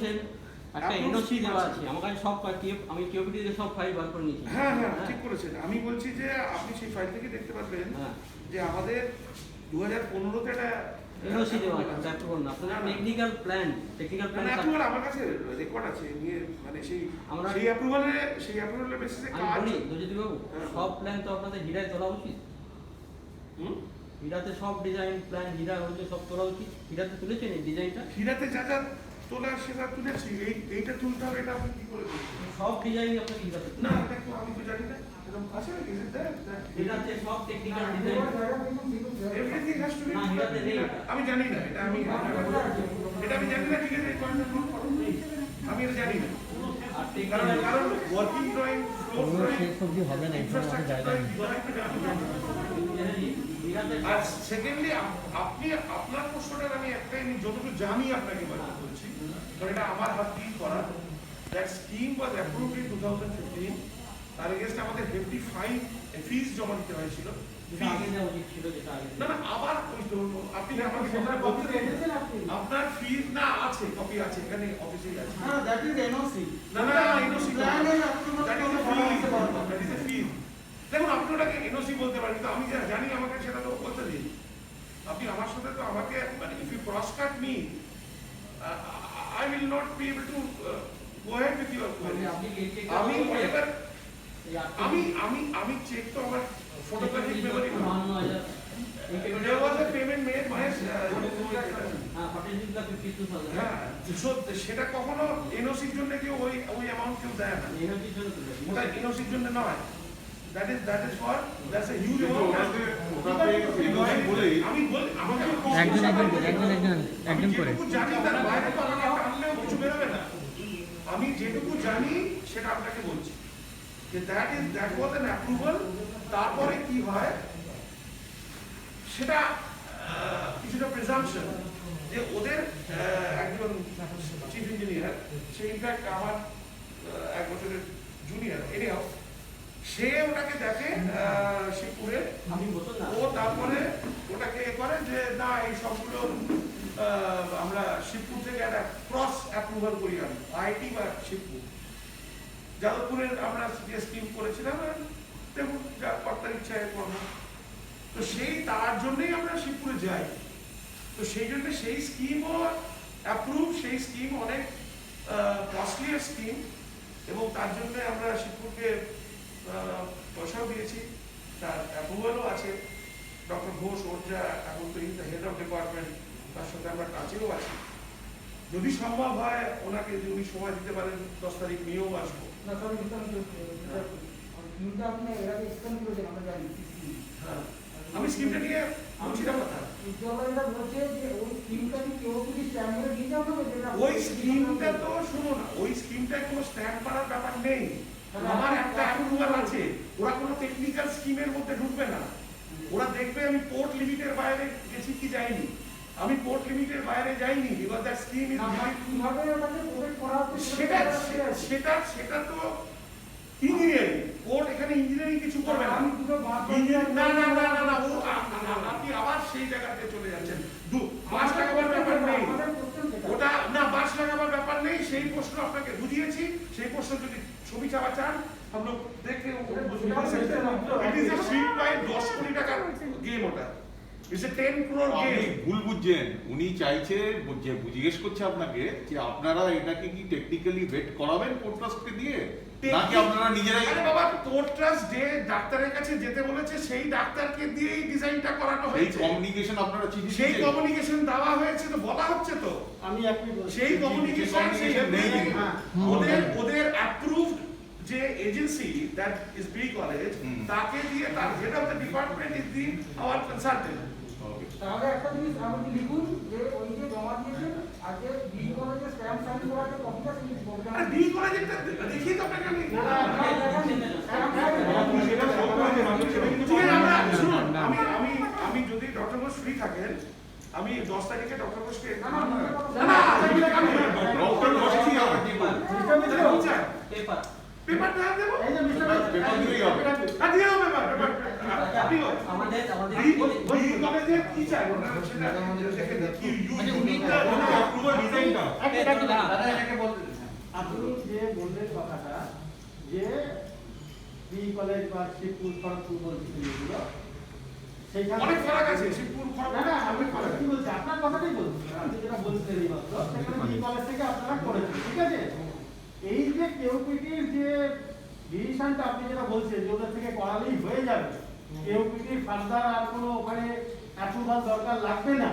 বলছেন একটা এনওসি দেওয়া আছে আমার কাছে সব আমি কিউপিটি থেকে সব ফাইল বার করে নিয়েছি। হ্যাঁ হ্যাঁ ঠিক করেছেন। আমি বলছি যে আপনি সেই ফাইল থেকে দেখতে পারবেন যে আমাদের 2015-তে একটা এনওসি দেওয়া আছে অ্যাপ্রুভাল না আপনাদের টেকনিক্যাল প্ল্যান অ্যাপ্রুভাল আমার কাছে রেকর্ড আছে নিয়ে মানে সেই অ্যাপ্রুভালের বেসিসে আমি কাজ বলি দুর্যোধী বাবু সব প্ল্যান তো আপনাদের হিরায় তোলা উচিত। হিরাতে সব ডিজাইন প্ল্যান হিরা হচ্ছে সব তোলা উচিত। হিরাতে তুলেছেন এই ডিজাইনটা? হিরাতে যা যা তোলা সেটা তুলেছি। এইটা তুলতে হবে, এটা আপনি কি করে বলছেন? সব ডিজাইন আপনাকে হিরাতে না এটা তো আমি তো জানি না এরকম আছে নাকি হিরাতে সব technical design everything has to be না হিরাতে নেই। আমি জানি না এটা আমি জানি না ঠিক আছে এই পয়েন্টটা নোট করো। আমি এটা জানি না কারণ ওয়ার্কিং ড্রয়িং ফ্লোর ড্রয়িং হবে না ইনফ্রাস্ট্রাকচার ড্রয়িং আর সেকেন্ডলি আপনি আপনার প্রশ্নটা আমি একটাই যতটুকু জানি আপনাকে বলছি কারণ এটা আমার হাত দিয়ে করা। That scheme was approved in 2015। তার এগেইনস্ট আমাদের হেভি ফাইন ফিস জমা দিতে হয়েছিল। না না আবার আপনি আমাকে কথা বলতে দিয়েছেন আপনার ফিস না আছে কপি আছে এখানে অফিসেই আছে। না দ্যাট ইজ এনওসি। না না এনওসি প্ল্যান এর দ্যাট ইজ এ ফিস। দেখুন আপনি ওটাকে এনওসি বলতে পারেন কিন্তু আমি যা জানি আমাকে সেটা তো বলতে দিন। আপনি আমার সাথে তো আমাকে মানে if you cross cut me I will not be able to go ahead with your query. আমি whatever আমি চেক তো আমার photographic memory there was a payment made by সেটা কখনো এনওসির জন্য কেউ ওই অ্যামাউন্ট কেউ দেয় না। ওটা এনওসির জন্য নয়। That is for that's a huge amount. আমি বলি আমাকে একজন করে জানি তার বাইরে তো আমাকে টানলেও কিছু বেরোবে না। আমি যেটুকু জানি সেটা আপনাকে বলছি যে that was an approval। তারপরে কি হয় সেটা কিছুটা প্রেজাম্পশন যে ওদের একজন চিফ ইঞ্জিনিয়ার সে ইনফ্যাক্ট আমার এক বছরের জুনিয়র এরিয়াও সে ওটাকে দেখে শিবপুরে ও তারপরে ওটাকে করে যে না এই সবগুলো আমরা শিবপুর থেকে একটা ক্রস অ্যাপ্রুভাল করি আমি আইটি বা শিবপুর যাদবপুরের আমরা যে স্কিম করেছিলাম দেখুন যা কর্তার ইচ্ছায় করবো তো সেই তার জন্যই আমরা শিবপুরে যাই। তো সেই জন্য সেই স্কিমও অ্যাপ্রুভ সেই স্কিম অনেক কস্টলিয়ার স্কিম এবং তার জন্য আমরা শিবপুরকে পয়সাও দিয়েছি তার অ্যাপ্রুভালও আছে। ডক্টর ঘোষ ওর যা এখন তো in the head of department তার সাথে আমরা কাছেও আছি। যদি সম্ভব হয় ওনাকে যদি সময় দিতে পারেন 10 তারিখ নিয়েও আসবো। আমি স্কিমটা নিয়ে বলছি না কথা ওই স্কিমটা তো শুনো না ওই স্কিমটায় কোনো স্ট্যাম্প করার ব্যাপার নেই। আমার একটা অ্যাপ্রুভাল আছে ওরা কোনো টেকনিক্যাল স্কিমের মধ্যে ঢুকবে না। ওরা দেখবে আমি পোর্ট লিমিটের বাইরে গেছি কি যাইনি। আমি পোর্ট লিমিটের বাইরে যাইনি বিকজ দ্যাট স্কিম ইজ সেটা তো ইঞ্জিনিয়ারিং কোর্ট এখানে ইঞ্জিনিয়ারিং কিছু করবে না। না না না না না আপনি আবার সেই জায়গাতে চলে যাচ্ছেন। বাস লাগাবার ব্যাপার নেই ওটা না বাস লাগাবার ব্যাপার নেই। সেই প্রশ্ন আপনাকে বুঝিয়েছি। সেই প্রশ্ন যদি ছবি চাওয়া চান हम लोग देख के it is a sweet by 10 কোটি টাকার গেম ওটা ইটস এ 10 crore গেম। ভুল বুঝছেন উনি চাইছে যে জিজ্ঞেস করছে আপনাকে যে আপনারা এটাকে কি টেকনিক্যালি ভেট করাবেন কোর্ট ট্রাস্টকে দিয়ে নাকি আপনারা নিজেরাই? আরে বাবা কোর্ট ট্রাস্ট যে ডাক্তারের কাছে যেতে বলেছে সেই ডাক্তারকে দিয়েই ডিজাইনটা করানো হয়েছে। সেই কমিউনিকেশন আপনারা চিঠি সেই কমিউনিকেশন দেওয়া হয়েছে তো বলা হচ্ছে তো আমি সেই কমিউনিকেশন ওদের অ্যাপ্রুভড যে agency that is B college তাকে দিয়ে তার head of the department is the our consultant. তাহলে একটা জিনিস আপনি লিখুন যে ওই যে জমা দিয়েছেন আজকে বি কলেজে স্ট্যাম্প সাইন করা আছে কপিটা সেই বলবেন। আর বি কলেজেরটা দেখি তো আপনাকে আমি আমি যদি ডক্টর ঘোষ ফ্রি থাকেন আমি 10 তারিখে ডক্টর ঘোষকে পেপার না দেবো এই যে মিস্টার পেপার দিলেই হবে দিয়ে হবে পেপার আপনি আমাদের বি কলেজে কি চাই ওটা সেটা দেখে কি ইউ ডিজাইনটা আপনি যে বললেন কথাটা যে বি কলেজ বা শিবপুর খড়গপুর বলছেন এগুলো সেইখানে অনেক ফারাক আছে, শিবপুর খড়গপুর না না আমি অনেক ফারাক কি বলছি আপনার কথাটাই বলছি আপনি যেটা বলছেন এই মাত্র সেখানে বি কলেজ থেকে আপনারা করেছেন ঠিক আছে এই যে কেউপিটির যে ডিসিশনটা আপনি যেটা বলছেন যে ওদের থেকে করালেই হয়ে যাবে কেউপিটির ফার্দার আর কোনো ওখানে অ্যাপ্রুভাল দরকার লাগবে না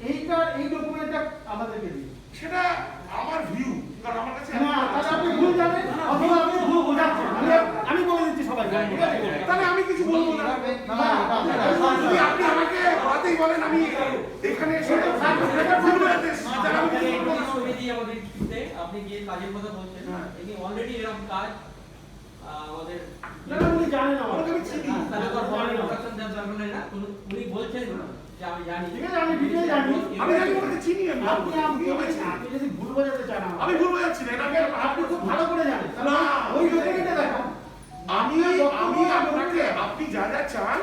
এই ডকুমেন্টটা আমাদেরকে দিন সেটা আমার ভিউ, কারণ আমার কাছে না তাহলে আপনি ভুল জানেন অথবা আপনি ভুল বোঝাচ্ছেন আমি বলে দিচ্ছি সবাইকে ঠিক আছে তাহলে আমি কিছু বলবো না। যদি আপনি আমাকে বাতেই বলেন আমি এখানে এসে ভুল বোঝাতে এসেছি, তাহলে আমি কিছু বলবো না। আমাদের কিস্তিতে আপনি যে কাজের কথা বলছেন এটি অলরেডি এরকম কাজ আমাদের না না উনি জানেন আমার ওনাকে আমি চিনি। তাহলে তো বড় প্রোডাকশন দেওয়ার দরকার নেই না উনি বলছেন যে আমি জানি ঠিক আছে আমি ডিটেইল জানি আমি জানি ওনাকে চিনি আমি। আপনি আপনি যদি ভুল বোঝাতে চান আমি ভুল বোঝাচ্ছি না, এটাকে আপনি খুব ভালো করে জানেন না, ওই ডকুমেন্টে দেখান আমি আপনাকে আপনি যা যা চান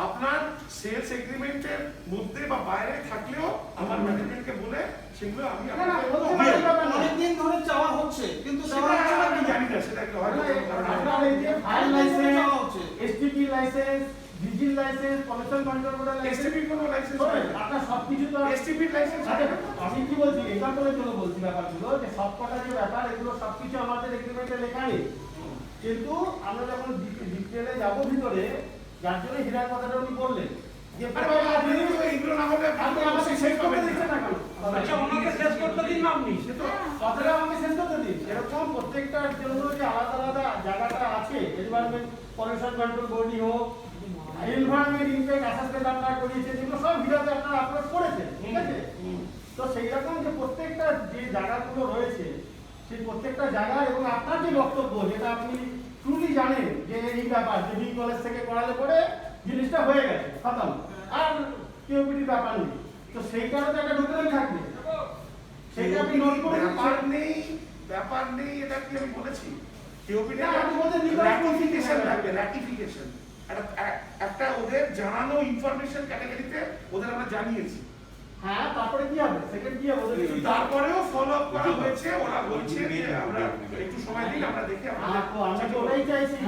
আপনার সেলস এগ্রিমেন্টের মধ্যে বা বাইরে থাকলেও আমার ম্যানেজমেন্টকে বলে সেগুলো আমি না না আপনাকে বলতে দিয়ে পারি দেব। ব্যাপার না অনেকদিন ধরে চাওয়া হচ্ছে কিন্তু দেওয়া সেটা হচ্ছে না আমি কেন? জানি না, সেটা একটা হয়তো কোনো কারণে। আপনার এই যে file licence STP licence vigil licence pollution control বোর্ডের লাইসেন্স STP কোনো লাইসেন্স আপনার সবকিছু তো STP লাইসেন্স আচ্ছা, আমি কি বলছি এক্সাম্পলের জন্য বলছি ব্যাপারগুলো যে সবকটা যে ব্যাপার এগুলো সবকিছু আমাদের এগ্রিমেন্টে লেখা নেই কিন্তু আমরা যখন ডিটেইলে যাব ভিতরে যার জন্য হীরার কথাটা উনি বললেন যে আরে বাবা আপনি তো এইগুলো না হলে আপনি আমাকে শেষ করতে দিচ্ছেন না কেন আচ্ছা ওনাকে শেষ করতে দিন না আপনি সে তো কথাটা আমাকে শেষ করতে দিন এরকম প্রত্যেকটার জন্য যে আলাদা আলাদা জায়গাটা আছে এনভায়রনমেন্ট পলিউশন কন্ট্রোল বডি হোক এনভায়রনমেন্ট ইমপ্যাক্ট অ্যাসেসমেন্ট আপনারা করিয়েছেন এগুলো সব ভিডিওতে আপনারা আপলোড করেছেন ঠিক আছে তো সেই রকম যে প্রত্যেকটা যে জায়গাগুলো রয়েছে সেই প্রত্যেকটা জায়গা এবং আপনার যে বক্তব্য যেটা আপনি ট্রুলি জানেন যে এই ব্যাপার যে বি কলেজ থেকে করালে পরে জিনিসটা হয়ে গেছে খতম আর কেউপিটির ব্যাপার নেই তো সেইটারও তো একটা ডকুমেন্ট থাকবে সেটা আপনি নোট করে ব্যাপার নেই এটা কি আমি বলেছি কেউপিটি না, আপনি বলছেন legal রাটিফিকেশন procedure লাগবে, রাটিফিকেশন একটা ওদের জানানো ইনফরমেশন ক্যাটাগরিতে ওদের আমরা জানিয়েছি, হ্যাঁ তারপরে কি হবে সেকেন্ড কি হবে ওদের কি তারপরেও ফলো আপ করা হয়েছে, ওরা বলছে যে আমরা একটু সময় দিন আমরা দেখি আমরা তো ওটাই চাইছি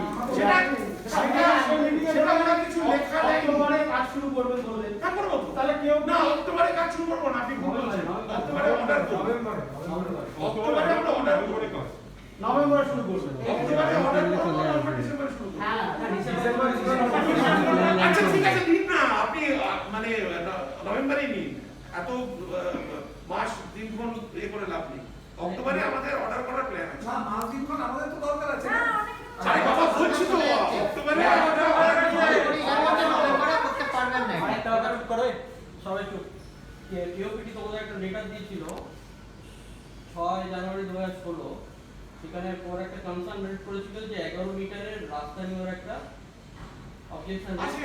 সেটা ওরা কিছু লেখা নেই। অক্টোবরে কাজ শুরু করবেন বললেন হ্যাঁ করবো তো। তাহলে কেউ না অক্টোবরে কাজ শুরু করবো না, আপনি ভুল বলছেন। অক্টোবরে অর্ডার করবো, অক্টোবরে আমরা অর্ডার করবো, নভেম্বরে শুরু করবেন অক্টোবরে অর্ডার করবো, নভেম্বর ডিসেম্বরে শুরু করবো। হ্যাঁ আচ্ছা ঠিক আছে নিন না আপনি মানে নভেম্বরেই নিন, এত মাস দিনক্ষণ এ করে লাভ নেই। অক্টোবরে আমাদের অর্ডার করার প্ল্যান আছে। না মাস দিনক্ষণ আমাদের তো দরকার আছে না আরে বাবা বলছি তো অক্টোবরে আমরা অর্ডার করতে পারবেন না আরেকটা কথা চুপ করো সবাই চুপ কেওপিটি তোমাদের একটা লেটার দিয়েছিল 6 জানুয়ারি 2016 সেখানে পর একটা কনসার্ন রেট করেছিল যে 11 মিটারের রাস্তা নিয়ে একটা অবজেকশন আছে,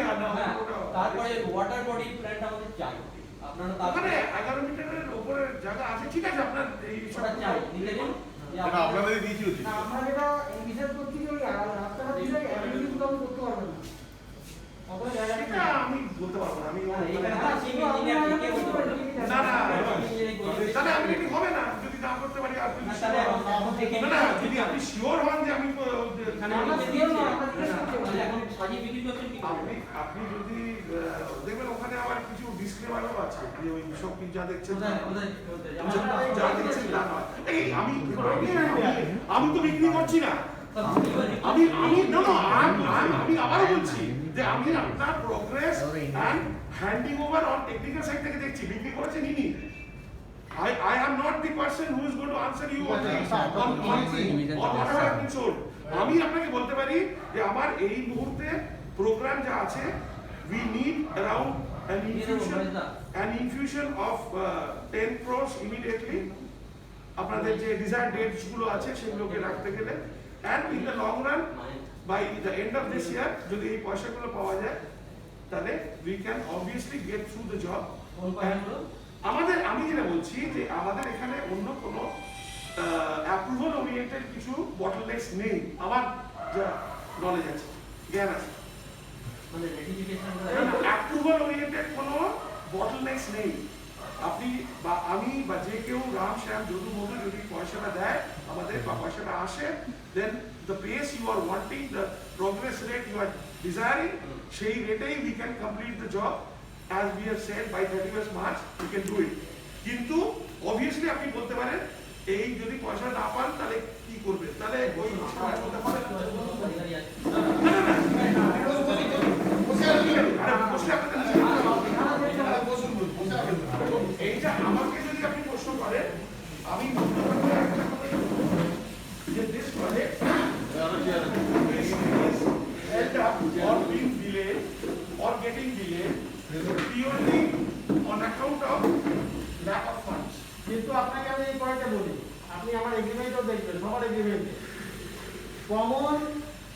তারপরে ওয়াটার বডি প্ল্যানটা আমাদের চাই আপনারা তারপরে ওখানে 11 মিটারের উপরে জায়গা আছে, ঠিক আছে আপনার এই ওটা চাই দিতে দিন যে এটা আপনাদের দিয়েছি উচিত না আমরা যেটা বিশেষ করছি যে ওই রাস্তাটা দিলে অ্যাভিনিউ কোথাও করতে পারবেন না অত জায়গা নেই। সেটা আমি বলতে পারবো না, আমি এইখানে সিভিল ইঞ্জিনিয়ার কে বলতে পারবে না না ইঞ্জিনিয়ারিং করতে তাহলে আপনি কি হবে না যদি না করতে পারি আপনি না তাহলে এখন থেকে না না যদি আপনি শিওর হন যে আমি এখানে আমরা নিচে sure দিয়েছি না, আমরা জিজ্ঞেস করতে পারি। তাহলে এখন সাজিয়ে বিক্রি করছেন কি আপনি আপনি যদি দেখবেন ওখানে আবার কিছু ডিসক্লেমারও আছে যে ওই সব কিছু যা দেখছেন কোথায় কোথায় কোথায় যা দেখছেন তা নয়। এই আমি তো বিক্রি করছি না, আমি না না আমি আবারও বলছি যে আমি আপনার progress and handing over on technical side থেকে দেখছি, বিক্রি করেছেন ইনি। I am not the person who is going to answer you on whatever has been sold. আমি আপনাকে বলতে পারি যে আমার এই মুহূর্তে প্রোগ্রাম যা আছে we need around an infusion of 10 crores immediately আপনাদের যে ডিজায়ার ডেটস গুলো আছে সেগুলোকে রাখতে গেলে and in the long run by the end of this year যদি এই পয়সাগুলো পাওয়া যায় তাহলে we can obviously get through the job. আমাদের আমি যেটা বলছি যে আমাদের এখানে অন্য কোনো অ্যাপ্রুভাল ওরিয়েন্টেড কিছু বটলনেকস নেই, আমার যা নলেজ আছে জ্ঞান আছে, মানে রেটিফিকেশন অ্যাপ্রুভাল ওরিয়েন্টেড কোনো বটলনেকস নেই। আপনি বা আমি বা যে কেউ রাম শ্যাম যদু মধু যদি পয়সাটা দেয় আমাদের বা পয়সাটা আসে, then the pace you are wanting, the progress rate you are desiring, সেই রেটেই we can complete the job as we have said by 31st March we can do it. কিন্তু obviously আপনি বলতে পারেন এই যদি পয়সা না পান তাহলে কি করবে, তাহলে ওই সময় বলতে পারেন এইটা আমাকে যদি আপনি প্রশ্ন করেন আমি বলতে পারবো একটা কথা যে this project is held up or being delayed or getting delayed purely on account of lack of funds. কিন্তু আপনাকে আমি এই পয়েন্টে বলি, আপনি আমার এগ্রিমেন্টও দেখবেন, সবার এগ্রিমেন্টে কমন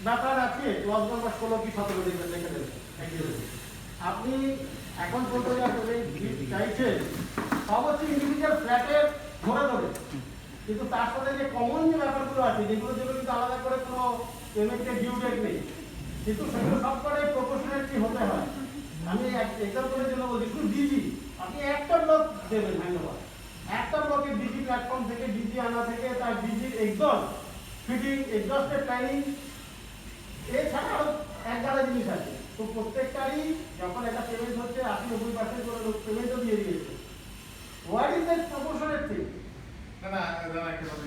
ব্যাপার আছে, ক্লজ নাম্বার 16 কি 17 দেখবেন, দেখে দেবেন agreement। আপনি এখন পর্যন্ত যা চাইছেন সব হচ্ছে ইন্ডিভিজুয়াল ফ্ল্যাটের ধরে ধরে, কিন্তু তার সাথে যে কমন যে ব্যাপারগুলো আছে যেগুলো কিন্তু আলাদা করে কোনো পেমেন্টের ডিউ ডেট নেই, কিন্তু সেগুলো সব করে প্রপোর্শনালিটি হতে হয়। আমি এক্সাম্পলের জন্য বলছি, শুধু ডিজি আপনি একটা ব্লক দেবেন, ধন্যবাদ, একটা ব্লকে ডিজি প্ল্যাটফর্ম থেকে ডিজি আনা থেকে তার ডিজির এক্সস্ট ফিটিং, এক্সস্টের প্ল্যানিং, এছাড়া আরো 11 জিনিস আছে। তো প্রত্যেকটারই যখন একটা পেমেন্ট হচ্ছে 80-90% করে লোক পেমেন্টও দিয়ে দিয়েছে। What is that proportional thing? না একটা কথা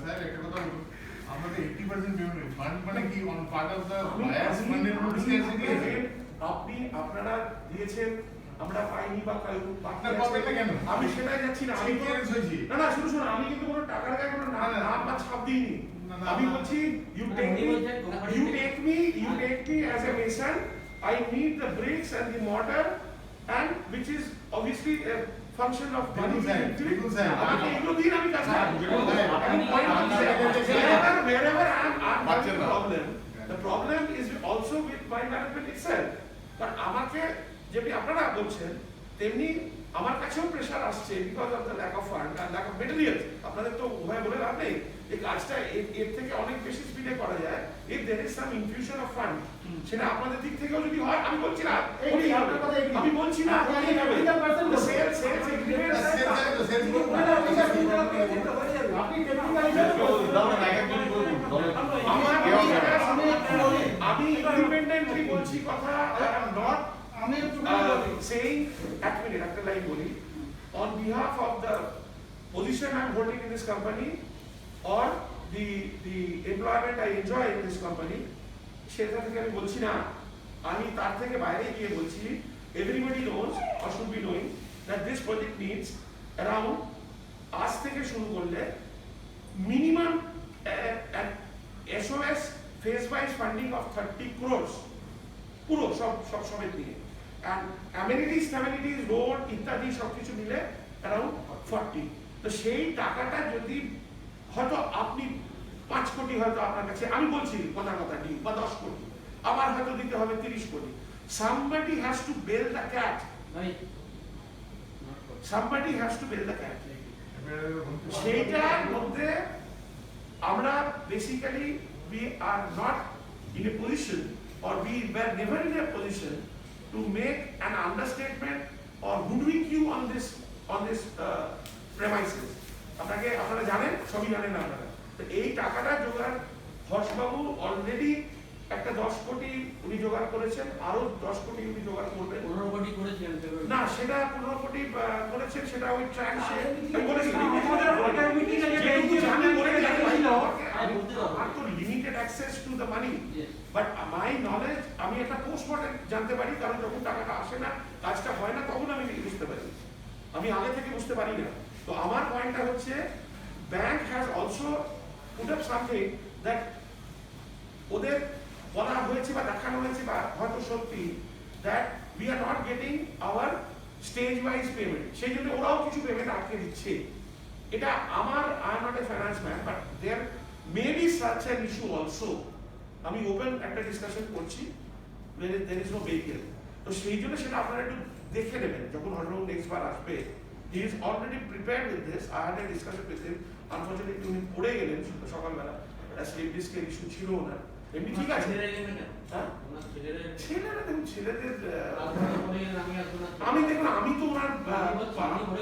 স্যার, একটা কথা বলুন, আমাদের 80% পেমেন্ট ফান্ড মানে কি on part of the buyers ফান্ডের মধ্যে আছে। আপনি আপনারা দিয়েছেন আমরা পাইনি বা আপনার পকেটে কেন? আমি সেটাই যাচ্ছি না, আমি ক্লিয়ারেন্স হয়েছি। না শুনুন আমি কিন্তু কোনো টাকার গায়ে কোনো নাম বা ছাপ দিইনি। আমি বলছি you take me as a mason, I need the bricks and the mortar, and which is obviously a function of money. আমাকে এগুলো দিন, আমি কাজ করব। Wherever I'm having a problem, the problem is also with my management itself. But আমাকে যেমনি আপনারা বলছেন তেমনি আমার কাছেও প্রেশার আসছে because of the lack of fund আর ল্যাক অফ মেটেরিয়ালস। আপনাদের তো উভয় বলে লাভ নেই, এই কাজটা এর থেকে অনেক বেশি স্পিডে করা যায় if there is some infusion of fund. সেটা আপনাদের দিক থেকেও যদি হয়, আমি বলছি না আমি বলছি না সেলস এগ্রিমেন্ট আপনি টেকনিক্যালি আমি ইন্ডিপেন্ডেন্টলি বলছি কথা, আই এম নট আমি saying এক মিনিট একটা লাইন বলি, on behalf of the position I am holding in this company or the employment I enjoy in this company, সেটা থেকে আমি বলছি না, আমি তার থেকে বাইরে গিয়ে বলছি everybody knows or should be knowing that this project needs around আজ থেকে শুরু করলে minimum SOS phase wise funding of 30 crores পুরো সব সমেত নিয়ে, and amenities road ইত্যাদি সবকিছু মিলে around 40। তো সেই টাকাটা যদি হয়তো আপনি 5 কোটি হয়তো আপনার কাছে, আমি বলছি কথা নি, বা 10 কোটি আমার হয়তো দিতে হবে 30 কোটি। somebody has to bail the cat, somebody has to bail the cat। সেইটার মধ্যে আমরা basically we are not in a position or we were never in a position to make an understatement or hoodwink you on this premises। আপনারা জানেন, সবই জানেন আপনারা। তো এই টাকাটা জোগাড় হর্ষবাবু অলরেডি একটা 10 কোটি উনি জোগাড় করেছেন, আরো 10 কোটি উনি জোগাড় করবেন। 15 কোটি করেছিলেন না, সেটা 15 কোটি করেছেন, সেটা ওই ট্রান্সে limited access to the money. But my knowledge, আমি একটা পোস্টমর্টেম জানতে পারি, কারণ যখন টাকাটা আসে না, কাজটা হয় না, তখন আমি বুঝতে পারি, আমি আগে থেকে বুঝতে পারি না। তো আমার পয়েন্টটা হচ্ছে bank has also put up something that ওদের বলা হয়েছে বা দেখানো হয়েছে বা হয়তো সত্যি that we are not getting our stage wise payment, সেই জন্য ওরাও কিছু পেমেন্ট আটকে দিচ্ছে। এটা আমার, I am not a finance man, but there may be such an issue also. আমি ওপেন একটা ডিসকাশন করছি, দেয়ার ইজ নো ভেহিকেল। তো সেই জন্য সেটা আপনারা একটু দেখে নেবেন যখন হরবাবু নেক্সট বার আসবে। He is already prepared with this, I had a discussion with him. Unfortunately উনি পড়ে গেলেন সকালবেলা, একটা স্লিপ ডিস্কের ইস্যু ছিল ওনার, এমনি ঠিক আছে ছেলেরা এলেন না কেন? হ্যাঁ? ওনার ছেলেরা ছেলেরা দেখুন ছেলেদের আপনারা বলে গেলেন, আমি আসবো না। আমি দেখুন আমি তো ওনার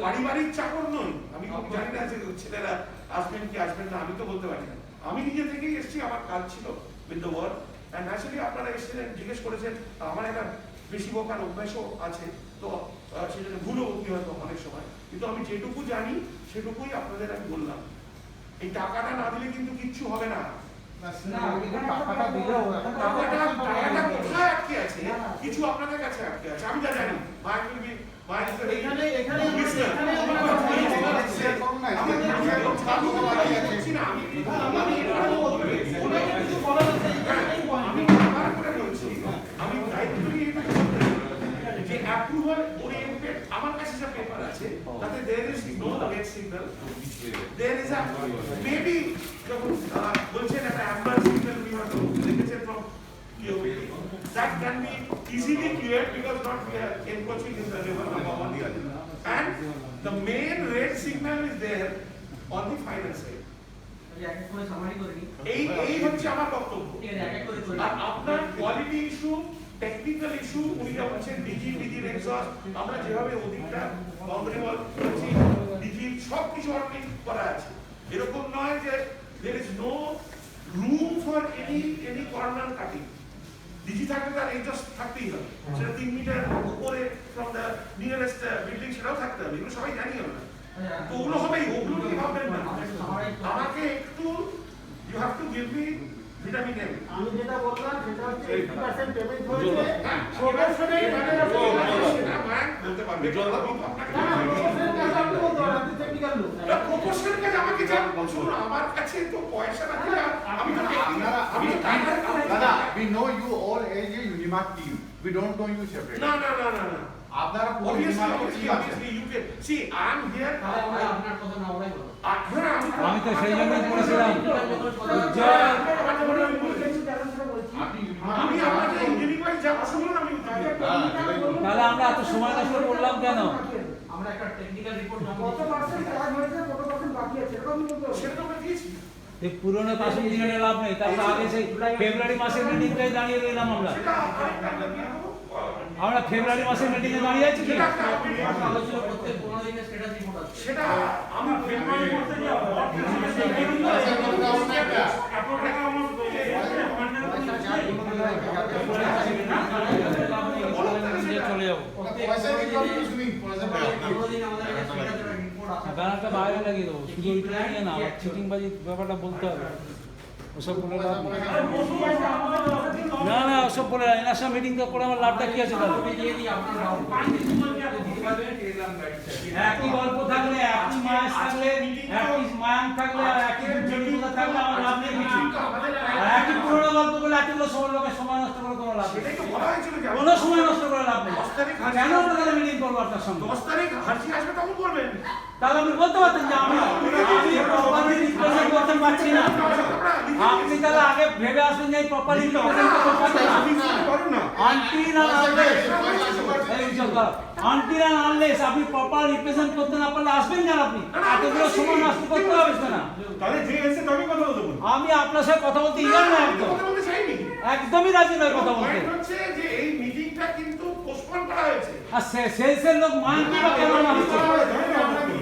পারিবারিক চাকর নই, আমি তো জানি না যে ছেলেরা আসবেন কি আসবেন না, আমি তো বলতে পারি না। আমি নিজে থেকেই এসেছি, আমার কাজ ছিল with the work, and naturally আপনারা এসেছিলেন, জিজ্ঞেস করেছেন, আমার একটা বেশি বকার অভ্যাসও আছে, তো সেজন্য ভুলও কি হয়তো অনেক সময়, কিন্তু আমি যেটুকু জানি সেটুকুই আপনাদের আমি বললাম। এই টাকাটা না দিলে কিন্তু কিচ্ছু হবে না। না, এখানে টাকাটা দিলেও এখন টাকাটা কোথায় আটকে আছে? কিছু আপনাদের কাছে আটকে আছে, আমি যা জানি। আমার কাছে যা পেপার আছে তাতে there is no red signal, there is a maybe যখন বলছেন একটা amber signal we have to দেখেছেন from QOP, that can be easily cleared because not we are encroaching in the river, number one, and the main red signal is there on the final side. এক এক করে summary করে নিই। এই হচ্ছে আমার বক্তব্য। ঠিক আছে, এক এক করে করে আর নিই। আপনার কোয়ালিটি ইস্যু, টেকনিক্যাল ইস্যু, উনি যা বলছেন ডিজি এক্সস্ট, আমরা যেভাবে ওদিকটা বাউন্ডারি ওয়াল করেছি, ডিজি সব কিছু অর্গানিক করা আছে। এরকম নয় যে there is no room for any corner cutting. DG থাকলে তার এক্সস্ট থাকতেই হবে, সেটা 3 মিটার উপরে ফ্রম দ্য নিয়ারেস্ট বিল্ডিং, সেটাও থাকতে হবে, এগুলো সবাই জানি আমরা। তো ওগুলো হবেই, ওগুলো নিয়ে ভাববেন না। আমাকে একটু you have to give me vitamin M. আমি যেটা বললাম সেটা হচ্ছে 80% পেমেন্ট হয়েছে প্রফেশনাল বলতে পারবে আপনাকে টেকনিক্যাল লোক প্রপোর্শনাল কাজ আমাকে যা বলছো, আমার কাছে তো পয়সা না দিলে আমি তো দাদা, we know you all as a Unimark team. We don't know you separate. না আপনারা পুরো obviously Unimark team আছে। you can see I am here. তাহলে আমরা আপনার কথা না বলাই ভালো। আমি তো সেই জন্যই বলেছিলাম আপনি আমি আপনাকে ইঞ্জিনিয়ারিং ওয়াইজ যা শুনুন আমি তাহলে আমরা এত সময় নষ্ট করলাম কেন? আমরা একটা টেকনিক্যাল রিপোর্ট কত পার্সেন্ট কাজ হয়েছে, কত পার্সেন্ট বাকি আছে, এরকম বলতে হবে। সেটা তো আমরা দিয়েছি। এই পুরোনো কাশিম দিনের লাভ নেই, তারপর আগে সেই ফেব্রুয়ারি মাসের মিটিংটাই দাঁড়িয়ে রইলাম আমরা। সেটা আরেকটা আমরা দিয়ে দেবো। আমরা ফেব্রুয়ারি মাসের মিটিংয়ে দাঁড়িয়ে আছি কি? আলোচনা প্রত্যেক 15 দিনের স্ট্যাটাস রিপোর্ট আছে। সেটা আমি ফেব্রুয়ারি করতে যাব। চলে যাবো। পয়সা কি করবে শুনি পয়সা পাই 15 দিন আমাদের কাছে স্ট্যাটাস রিপোর্ট আছে। ব্যানারটা বাইরে লাগিয়ে দেবো, শুধু ওইটা নিয়ে না, আবার চিটিংবাজি ব্যাপারটা বলতে হবে। ওসব বলে লাভ নেই। না ওসব বলে এনার সঙ্গে মিটিং করে আমার লাভটা কি আছে তাহলে? আমি দিয়ে দিই আপনার নাম দিতে পারবেন টেলিগ্রাম গাইড। একই গল্প থাকলে, একই মায়াস থাকলে, একই মায়াং থাকলে, আর একই জটিলতা থাকলে আমার লাভ নেই কিছু। আর একই পুরোনো গল্প বলে এতগুলো সময় লোকের সময় নষ্ট করে কোনো লাভ নেই। সেটাই তো বলা হয়েছিল যে কোনো সময় নষ্ট করে লাভ নেই। 10 তারিখ কেন আপনাদের মিটিং করবো আপনার সঙ্গে? 10 তারিখ হাসি আসবে তখন করবেন। তাহলে আপনি বলতে পারতেন যে আমি প্রপারলি রিপ্রেজেন্ট করতে পারছি না। আপনি তাহলে আগে ভেবে আসবেন যে প্রপারলি রিপ্রেজেন্ট করতে পারছি না। আনটিল অ্যান্ড আনলেস আপনি প্রপার রিপ্রেজেন্ট করতে না পারলে আসবেন কেন? আপনি এতগুলো সময় নষ্ট করতে হবে না। তাহলে যে এসে তবে কথা বলতে বলুন। আমি আপনার সাথে কথা বলতে ইয়া না, একদম কথা বলতে চাইনি। একদমই রাজি নয় কথা বলতে। পয়েন্ট হচ্ছে যে এই মিটিংটা কিন্তু পোস্টপোন করা হয়েছে। আর সেলসের লোক মায়াঙ্কি বা কেন আনা হয়েছে?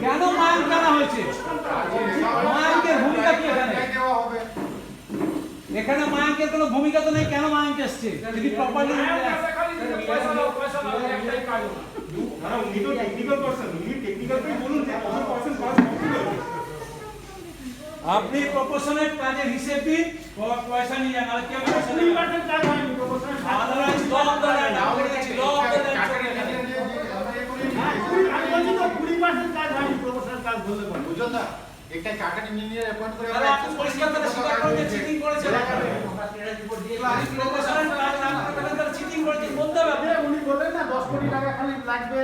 কেন মায়াঙ্ক আনা হয়েছে? মায়াঙ্কের ভূমিকা কি এখানে? দেওয়া হবে। এখানে মায়াঙ্কের কোনো ভূমিকা তো নেই, কেন মায়াঙ্ক এসছে? যদি প্রপারলি উনি তো টেকনিক্যাল পারসন, উনি টেকনিক্যালটাই বলুন যে কত পার্সেন্ট কাজ কমপ্লিট হয়েছে। আপনি প্রপোর্শনের কাজের হিসেব দিন, পয়সা নিয়ে যান। আর কেউ পয়সা নেই। কাজ হয়নি প্রফেশনাল কাজ। Otherwise law of the land, আমরা দেখছি ল অফ দ্য ল্যান্ড। আমি বলছি তো 20% কাজ হয়নি প্রফেশনাল কাজ বলতে পারবো। বুঝলেন না? একটা চার্টার্ড ইঞ্জিনিয়ার অ্যাপয়েন্ট করে তাহলে আপনি পরিষ্কার করে স্বীকার করেন যে চিটিং করেছেন। আমরা স্ট্যাটাস রিপোর্ট দিয়ে আপনি প্রপোর্শনের কাজ না করতে পারেন তাহলে চিটিং করেছেন বলতে হবে আপনি। উনি বললেন না 10 কোটি টাকা খালি লাগবে।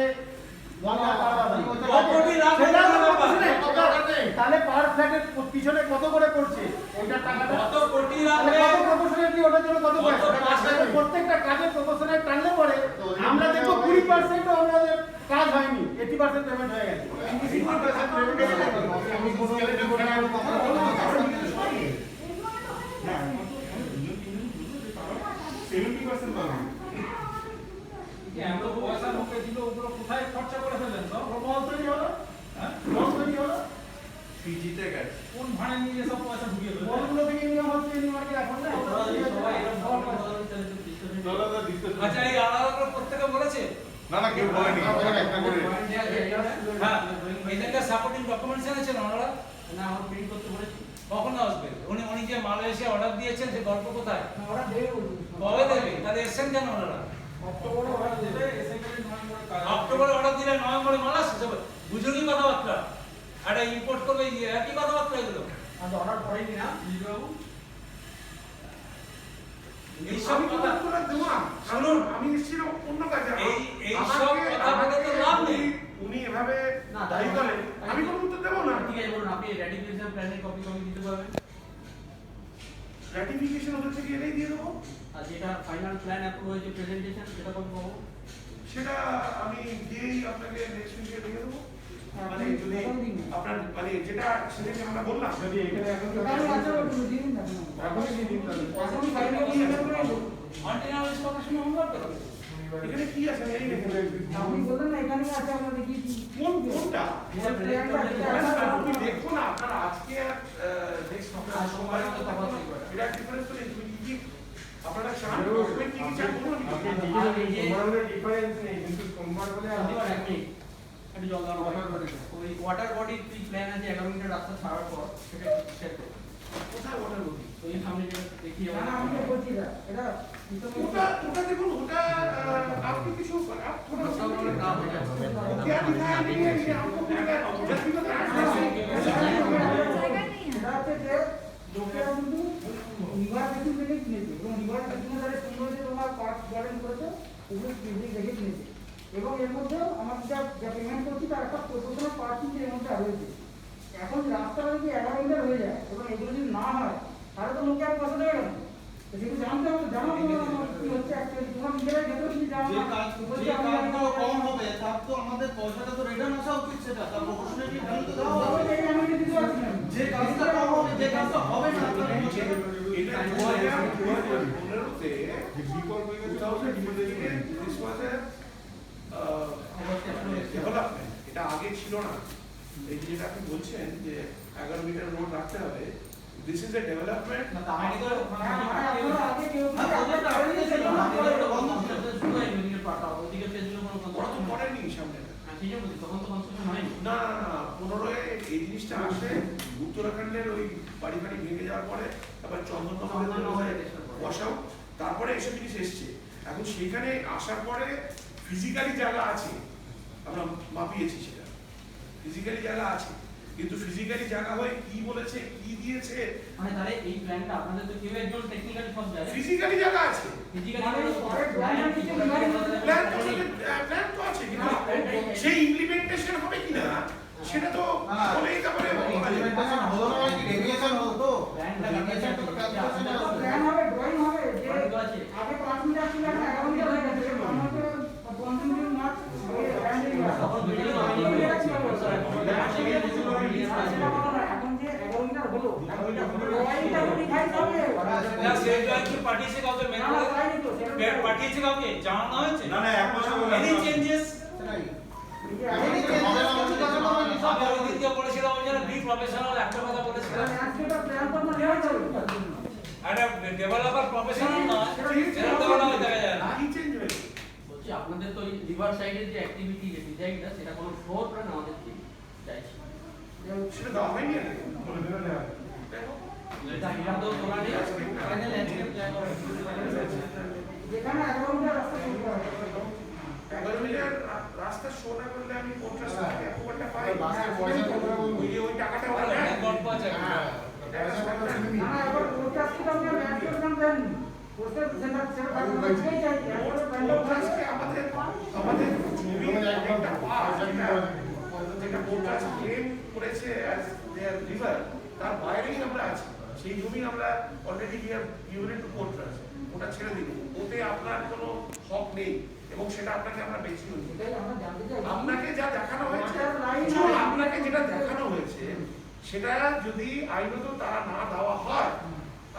তাহলে পার ফ্ল্যাটের পিছনে কত করে পড়ছে ওইটা টাকাটা? কত কোটি তাহলে লাগবে? কত প্রপোর্শনাল কি ওটার জন্য কত পয়সা? কত পার্সেন্ট? প্রত্যেকটা কাজের প্রপোর্শনাল টানলে পরে আমরা দেখবো 20% ও আমাদের কাজ হয়নি, 80% পেমেন্ট হয়ে গেছে। কোন ভাড়া নিয়ে যে সব পয়সা ঢুকিয়ে দেবে বলগুলো থেকে ইনকাম হচ্ছে ইউনিমার্কেট এখন না সবাই এরকম discussion দাদা দাদা ডিসকাস আচ্ছা এই আলাদা করে প্রত্যেকে বলেছে না না কেউ বলেনি একটা করে point দেয়া যায়, হ্যাঁ এজেন্টটা সাপোর্টিং ডকুমেন্টস এনেছেন ওনারা না আমার প্রিন্ট করতে বলেছি। কখন আসবে উনি উনি যে মালয়েশিয়া অর্ডার দিয়েছেন সে গল্প কোথায় ওরা দেবে বলছি। কবে দেবে তাহলে এসছেন কেন ওনারা অক্টোবরে ওরা দেবে। অক্টোবরে অর্ডার দিলে নভেম্বরে মাল আসছে সব বুঝুনি কথাবার্তা একটা ইম্পোর্ট করবে একই কথাবার্তা এগুলো আচ্ছা অর্ডার করেনি না বিজয়বাবু? এইসব আমি কথা কথা দেবো না। শুনুন। আমি এসেছি অন্য কাজে। এই সব কথা বলে তো লাভ নেই। উনি এভাবে না, দায়ী করেন, আমি কোনো উত্তর দেবো না। ঠিক আছে বলুন, আপনি রেটিফিকেশন প্ল্যানের কপি দিতে পারবেন? রাটিফিকেশন ওদের থেকে এলেই দিয়ে দেবো। আর যেটা ফাইনাল প্ল্যান অ্যাপ্রুভ হয়েছে প্রেজেন্টেশন সেটা কবে পাবো? সেটা আমি দিয়েই আপনাকে নেক্সট উইকে দিয়ে দেবো। মানে যদি আপনার মানে যেটা সেটাকে আমরা বললাম যদি এখানে এখন এখানে আছে ওগুলো দিন না। এখনই দিয়ে দিন তাহলে। এখন ফাইনাল করে দেবো। কন্টিনিউয়াস ইনফরমেশন হোমওয়ার্ক করো এখানে কি আছে আমি এই দেখে আপনি বললেন না এখানে আছে আমরা দেখিয়েছি। কোনটা আপনি এটা দেখুন না আপনারা আজকে নেক্সট সপ্তাহে সোমবার তো তখন এটা ডিফারেন্স তো নেই তুমি কি আপনারা চান ডকুমেন্ট কি কি চান বলুন আপনি নিজে সোমবার ডিফারেন্স নেই কিন্তু সোমবার বলে আপনি একটু জল দাও ওই ওয়াটার বডি প্ল্যান আছে 11 মিটার রাস্তা ছাড়ার পর সেটা শেয়ার করো। কোথায় ওটার বলি ওই সামনে যেটা দেখি না না আমি তো বলছি না এটা ওটা দেখুন ওটা আপনি কিছু ওটা কাজ হয়ে যাচ্ছে। क्या दिखाया नहीं है ये आपको क्या जल्दी এটা হচ্ছে যে লোকেরা কিন্তু রিভার বেসিন থেকে কিনেছে এবং রিভার বেসিনে তারা সুন্দর যে তোমার পার্ক গার্ডেন করেছে ওগুলো বিল্ডিং দেখে কিনেছে এবং এর মধ্যে আমার যা পেমেন্ট করছি তার একটা প্রফেশনাল পার্কিং এর মধ্যে রয়েছে। এখন রাস্তাটা যদি 11 মিটার হয়ে যায় এবং এগুলো যদি না হয় তাহলে তো লোকে আর পয়সা দেবে না। তো সেগুলো জানতে হবে, জানো কি হচ্ছে অ্যাকচুয়ালি তোমার নিজেরাই ভেতরে কিছু জানো যে না। কাজগুলো কম হবে তার তো আমাদের পয়সাটা তো রিটার্ন আসা উচিত, সেটা তার প্রপোর্শনালি ভ্যালু তো দেওয়া হবে। যে কাজটা কম হবে, যে কাজটা হবে না তার এটা 2015 তে বিকল্প 2015 this was a ডেভেলপমেন্ট। এটা আগে ছিল না। এই যে যেটা আপনি বলছেন যে 11 মিটার রোড রাখতে হবে, দিস ইজ এ ডেভেলপমেন্ট। না তা আমি তো আগে কেউ বন্ধ ছিল শুধু এই মিডিল পাটা ওদিকে পেছনে কোনো ওরা তো কনস্ট্রাকশন করেনি সামনে। হ্যাঁ ঠিক আছে তখন তো কনস্ট্রাকশন হয়নি। না না না 15 এই জিনিসটা আসে উত্তরাখণ্ডের ওই বাড়ি বাড়ি ভেঙে যাওয়ার পরে তারপর চন্দননগরে বসাও তারপরে এসব জিনিস এসছে। এখন সেইখানে আসার পরে ফিজিক্যালি জায়গা আছে, আমরা মাপিয়েছি সেটা ফিজিক্যালি জায়গা আছে, কিন্তু ফিজিক্যালি জায়গা হয়ে কি বলেছে কি দিয়েছে মানে তাহলে এই প্ল্যানটা আপনাদের তো কেউ একজন টেকনিক্যালি সব জানে ফিজিক্যালি জায়গা আছে, ফিজিক্যালি প্ল্যান তো আছে কিন্তু সেই ইমপ্লিমেন্টেশন হবে কিনা সেটা তো বলেই তারপরে ইমপ্লিমেন্টেশন হলো না কি ডেভিয়েশন হলো তো প্ল্যানটা ডেভিয়েশন তো ক্যালকুলেশন আছে। প্ল্যান হবে, ড্রয়িং হবে যে Drawing আছে। আগে 5 মিটার ছিল এখন 11 মিটার হয়ে গেছে। আমাদের 15 মিটার মার্চ এখন যে 11 মিটার হলো ড্রয়িংটা ডিভাইস হবে না সেই ড্রয়িং কি পাঠিয়েছে কাউকে মেল না না তাই তো সেটা পাঠিয়েছে কাউকে জানানো হয়েছে না না এক বছর হলো এনি চেঞ্জেস আমি ওই দিনকে বলেছিলাম ওই জন্য বি প্রফেশনাল একটা কথা বলেছিলাম প্ল্যান তো না দেওয়া যাবে একটা ডেভেলপার প্রফেশনাল নয় সেরকম ডেভেলপার দেখা যায় না কি চেঞ্জ হয়েছে বলছি আপনাদের তো এই রিভার সাইডের যে অ্যাক্টিভিটি যে ডিজাইনটা সেটা কোনো ফ্লোর প্ল্যান আমাদের চাইছি। সেটা দেওয়া হয়নি আগে এটা হিরাম তো তোলা নেই ফাইনাল ল্যান্ডস্কেপ প্ল্যান যেখানে 11 মিটার রাস্তা শুরু করা হবে 11 মিটার রাস্তা শো না করলে আমি কন্ট্রাস্ট থেকে অ্যাপ্রুভালটা পাই বাসের পয়সা তোমরা বলবো। ওই টাকাটা ওরা অনেক নেয়। গল্প আছে হ্যাঁ। না না এবার 50 কিলো আমরা ম্যাচ করলাম দেন কোর্সের সেন্টার সেটা সেই চাই এরপরে কন্ট্রাস্টে আমাদের জমি একটা পাস যেটা কন্ট্রাস্ট ক্লেম করেছে অ্যাজ দেয়ার রিভার তার বাইরেই আমরা আছি। সেই জমি আমরা already we have given to contrast, ওটা ছেড়ে দিন। ওতে আপনার কোনো হক নেই এবং সেটা আপনাকে আমরা বেশি হই। এটাই আমরা জানতে চাই আপনাকে যা দেখানো হয়েছে লাইন আপনাকে যেটা দেখানো হয়েছে সেটা যদি আইনত তারা না দেওয়া হয়,